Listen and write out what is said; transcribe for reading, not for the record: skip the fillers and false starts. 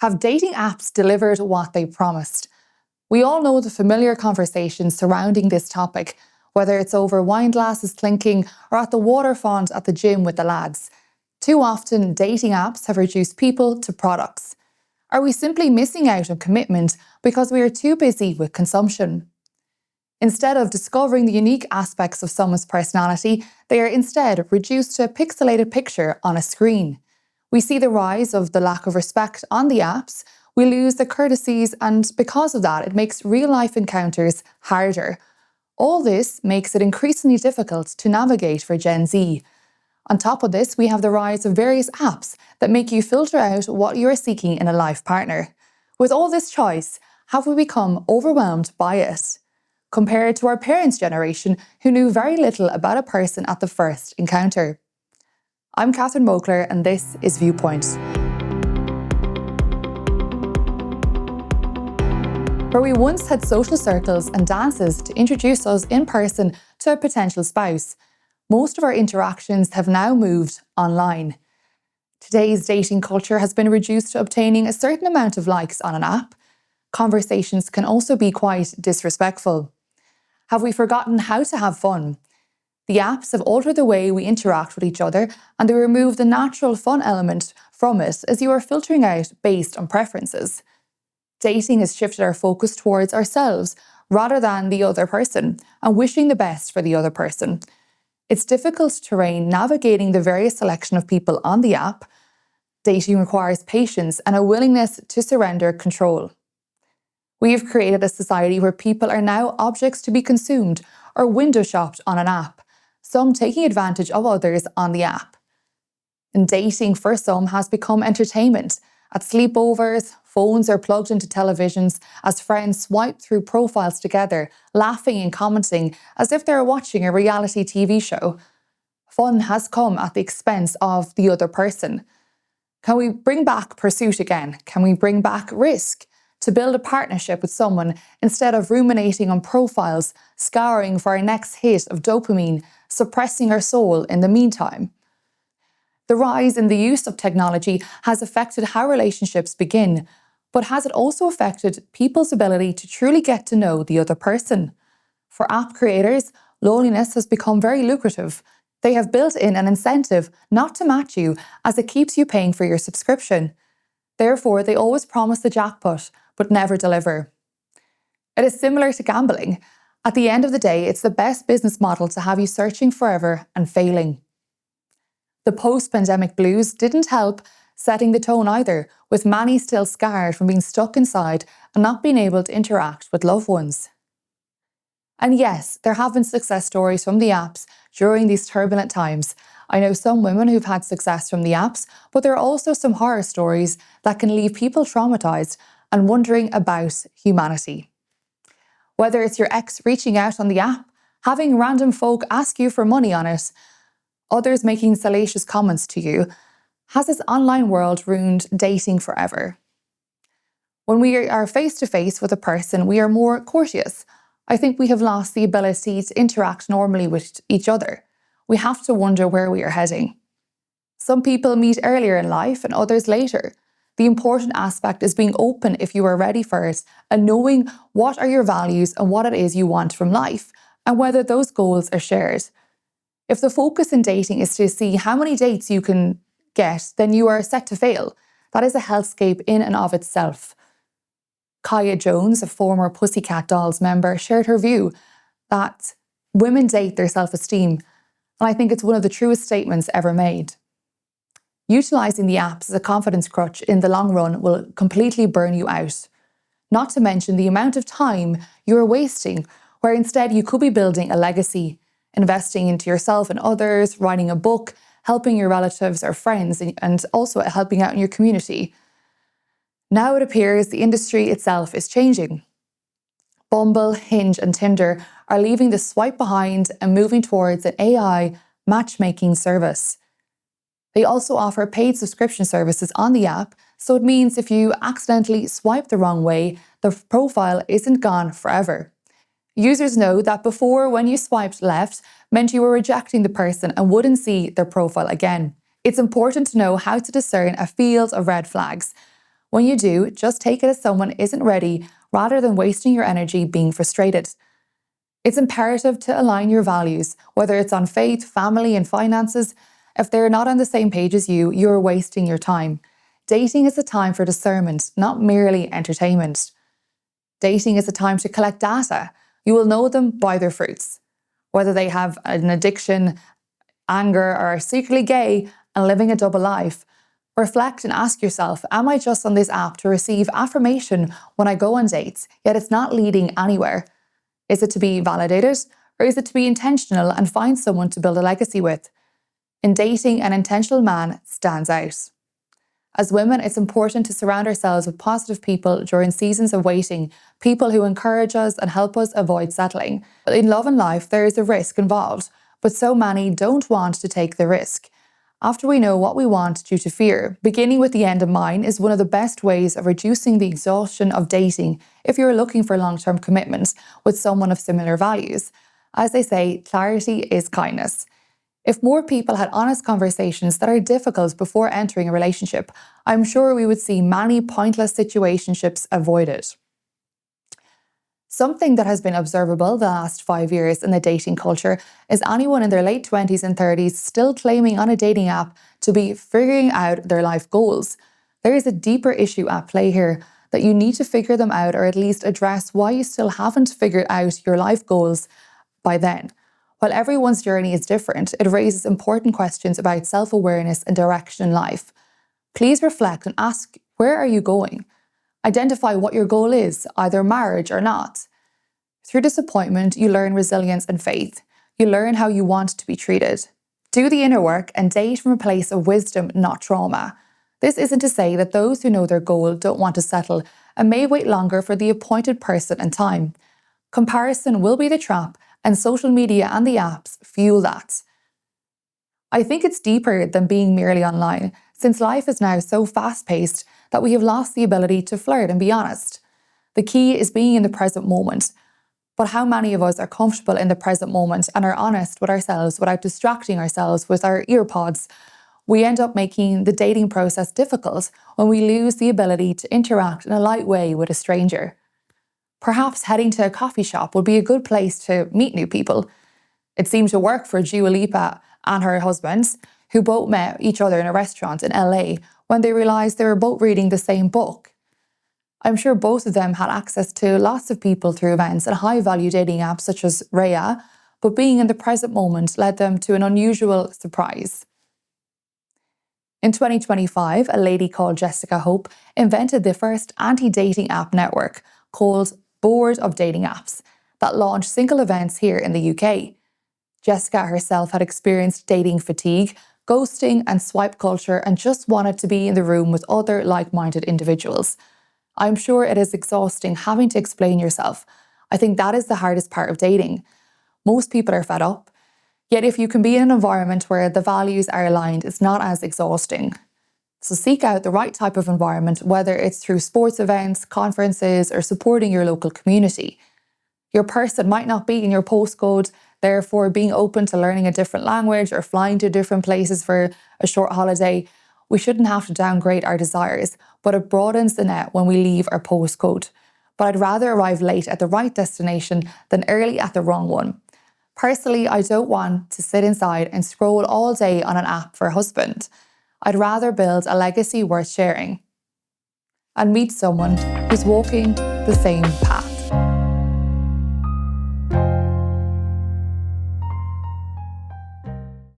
Have dating apps delivered what they promised? We all know the familiar conversations surrounding this topic, whether it's over wine glasses clinking or at the water font at the gym with the lads. Too often, dating apps have reduced people to products. Are we simply missing out on commitment because we are too busy with consumption? Instead of discovering the unique aspects of someone's personality, they are instead reduced to a pixelated picture on a screen. We see the rise of the lack of respect on the apps, we lose the courtesies, and because of that, it makes real-life encounters harder. All this makes it increasingly difficult to navigate for Gen Z. On top of this, we have the rise of various apps that make you filter out what you are seeking in a life partner. With all this choice, have we become overwhelmed by it? Compared to our parents' generation, who knew very little about a person at the first encounter. I'm Catherine Mogler, and this is Viewpoint. Where we once had social circles and dances to introduce us in person to a potential spouse, most of our interactions have now moved online. Today's dating culture has been reduced to obtaining a certain amount of likes on an app. Conversations can also be quite disrespectful. Have we forgotten how to have fun? The apps have altered the way we interact with each other, and they remove the natural fun element from it as you are filtering out based on preferences. Dating has shifted our focus towards ourselves rather than the other person and wishing the best for the other person. It's difficult terrain navigating the various selection of people on the app. Dating requires patience and a willingness to surrender control. We have created a society where people are now objects to be consumed or window shopped on an app, some taking advantage of others on the app. And dating for some has become entertainment. At sleepovers, phones are plugged into televisions as friends swipe through profiles together, laughing and commenting as if they're watching a reality TV show. Fun has come at the expense of the other person. Can we bring back pursuit again? Can we bring back risk? To build a partnership with someone instead of ruminating on profiles, scouring for our next hit of dopamine, suppressing our soul in the meantime. The rise in the use of technology has affected how relationships begin, but has it also affected people's ability to truly get to know the other person? For app creators, loneliness has become very lucrative. They have built in an incentive not to match you as it keeps you paying for your subscription. Therefore, they always promise the jackpot, but never deliver. It is similar to gambling. At the end of the day, it's the best business model to have you searching forever and failing. The post-pandemic blues didn't help setting the tone either, with many still scarred from being stuck inside and not being able to interact with loved ones. And yes, there have been success stories from the apps during these turbulent times. I know some women who've had success from the apps, but there are also some horror stories that can leave people traumatized and wondering about humanity. Whether it's your ex reaching out on the app, having random folk ask you for money on it, others making salacious comments to you, has this online world ruined dating forever? When we are face to face with a person, we are more courteous. I think we have lost the ability to interact normally with each other. We have to wonder where we are heading. Some people meet earlier in life and others later. The important aspect is being open if you are ready for it and knowing what are your values and what it is you want from life and whether those goals are shared. If the focus in dating is to see how many dates you can get, then you are set to fail. That is a hellscape in and of itself. Kaya Jones, a former Pussycat Dolls member, shared her view that women date their self-esteem, and I think it's one of the truest statements ever made. Utilising the apps as a confidence crutch in the long run will completely burn you out. Not to mention the amount of time you are wasting, where instead you could be building a legacy, investing into yourself and others, writing a book, helping your relatives or friends, and also helping out in your community. Now it appears the industry itself is changing. Bumble, Hinge and Tinder are leaving the swipe behind and moving towards an AI matchmaking service. They also offer paid subscription services on the app, so it means if you accidentally swipe the wrong way, the profile isn't gone forever. Users know that before, when you swiped left, meant you were rejecting the person and wouldn't see their profile again. It's important to know how to discern a field of red flags. When you do, just take it as someone isn't ready rather than wasting your energy being frustrated. It's imperative to align your values, whether it's on faith, family, and finances. If they're not on the same page as you, you're wasting your time. Dating is a time for discernment, not merely entertainment. Dating is a time to collect data. You will know them by their fruits. Whether they have an addiction, anger, or are secretly gay and living a double life. Reflect and ask yourself, am I just on this app to receive affirmation when I go on dates, yet it's not leading anywhere? Is it to be validated, or is it to be intentional and find someone to build a legacy with? In dating, an intentional man stands out. As women, it's important to surround ourselves with positive people during seasons of waiting, people who encourage us and help us avoid settling. But in love and life, there is a risk involved, but so many don't want to take the risk. After we know what we want due to fear, beginning with the end in mind is one of the best ways of reducing the exhaustion of dating if you're looking for long-term commitment with someone of similar values. As they say, clarity is kindness. If more people had honest conversations that are difficult before entering a relationship, I'm sure we would see many pointless situationships avoided. Something that has been observable the last 5 years in the dating culture is anyone in their late 20s and 30s still claiming on a dating app to be figuring out their life goals. There is a deeper issue at play here that you need to figure them out, or at least address why you still haven't figured out your life goals by then. While everyone's journey is different, it raises important questions about self-awareness and direction in life. Please reflect and ask, where are you going? Identify what your goal is, either marriage or not. Through disappointment, you learn resilience and faith. You learn how you want to be treated. Do the inner work and date from a place of wisdom, not trauma. This isn't to say that those who know their goal don't want to settle and may wait longer for the appointed person and time. Comparison will be the trap, and social media and the apps fuel that. I think it's deeper than being merely online, since life is now so fast-paced that we have lost the ability to flirt and be honest. The key is being in the present moment. But how many of us are comfortable in the present moment and are honest with ourselves without distracting ourselves with our earpods? We end up making the dating process difficult when we lose the ability to interact in a light way with a stranger. Perhaps heading to a coffee shop would be a good place to meet new people. It seemed to work for Dua Lipa and her husband, who both met each other in a restaurant in LA when they realised they were both reading the same book. I'm sure both of them had access to lots of people through events and high-value dating apps such as Raya, but being in the present moment led them to an unusual surprise. In 2025, a lady called Jessica Hope invented the first anti-dating app network called Board of Dating Apps that launched single events here in the UK. Jessica herself had experienced dating fatigue, ghosting and swipe culture, and just wanted to be in the room with other like-minded individuals. I'm sure it is exhausting having to explain yourself. I think that is the hardest part of dating. Most people are fed up. Yet if you can be in an environment where the values are aligned, it's not as exhausting. So seek out the right type of environment, whether it's through sports events, conferences, or supporting your local community. Your person might not be in your postcode, therefore being open to learning a different language or flying to different places for a short holiday. We shouldn't have to downgrade our desires, but it broadens the net when we leave our postcode. But I'd rather arrive late at the right destination than early at the wrong one. Personally, I don't want to sit inside and scroll all day on an app for a husband. I'd rather build a legacy worth sharing and meet someone who's walking the same path.